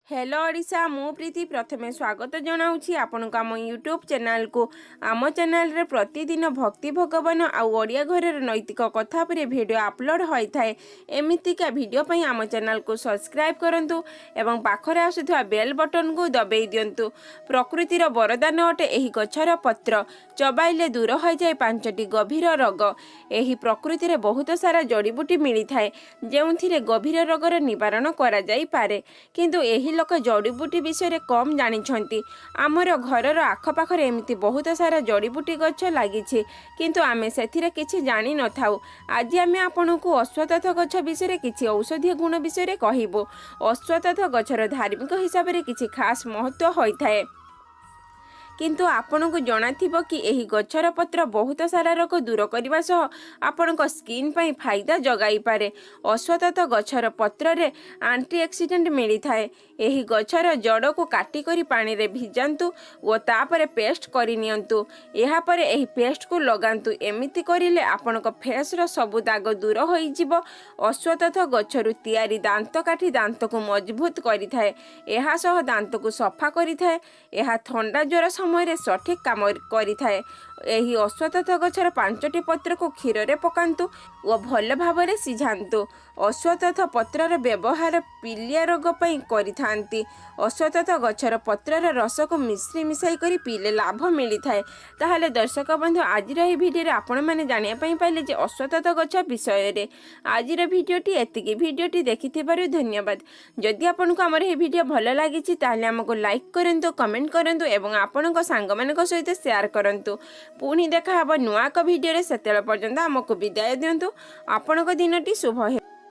Hello Odisha मु प्रीति प्रथमे स्वागत जनाऊँगी आपण को आम यूट्यूब चैनल को। आम चैनल रे प्रतिदिन भक्ति भगवान आउ ओडिया घर नैतिक कथा पर वीडियो अपलोड होता है। एमतीका वीडियो पई आम चैनल को सब्सक्राइब करंतु एवं पाखरे आसुवा बेल बटन को दबाई दिंतु। प्रकृतिर वरदान अटे एही गछर पत्र चबाइले दूर हो जाए 5टी गभीर रोग। एही प्रकृति रे बहुत सारा जड़ीबूटी मिली थाए जेउथिरे गभीर रोगर निवारण करा जाई पारे, किंतु एही लोक जड़ीबूटी विषय कम जानिछंती। आमर घरर आखपाखरे एमती बहुत सारा जड़ीबूटी गछ लागिछि किंतु आमे सेथिरे किछि जानि न थाउ। आज आमे आपनकु अश्वत्थ गछ विषय किछि औषधीय गुण विषय कहिबो। अश्वत्थ गछर धार्मिक हिसाब रे किछि खास महत्व होइथाए, किंतु आपन को जनाथिबो कि एही गछर पत्र बहुत सारा रोग दूर करने सह आपण स्किन पई फायदा जगाई पारे। अश्वत्थ गछर पत्र रे एंटीऑक्सीडेंट मिली थाए। एही गछर जड़ को काटी करी पानी रे भिजांतु और तापरे पेस्ट करि नियंतु। एहा परे एही पेस्ट को लगांतु। एमिति करिले आपण फेस रो सब दाग दूर होई जिवो। अश्वत्थ गछरु तयारी दांत काठी दांत को मजबूत करि थाए। एहा सह दांत को सफा करि थाए। एहा ठंडा ज्वर समय सठिक काम करि थाए। एही अश्वत्थ गछर 5टी पत्र को क्षीर रे पकांतु और भल भाव सिझांतु। अश्वत्थ पत्रर व्यवहार पीलिया रोग पई करिथांती। अश्वत्थ गछर पत्रर रस को मिश्री मिसाई करी पीले लाभ मिली थाए। ताहले दर्शक बंधु आजिर एही भिडियो रे आपण माने जानिया पई पाइले जे अश्वत्थ गछ विषय रे। आजिर भिडियोटी एतिकी। भिडियोटी देखिथिबारु धन्यवाद। जदि आपनको हमर एही भिडियो भल लागिछि ताहले हमको लाइक करंतु, कमेंट करंतु एवं आपणको सांग मानक सहित शेयर करंतु। पुणी देखा हबो नुआ को भिडियो रे। सेतेला पर्यंत हमको विदाय दियंतु। आपणको दिनटी शुभ हे।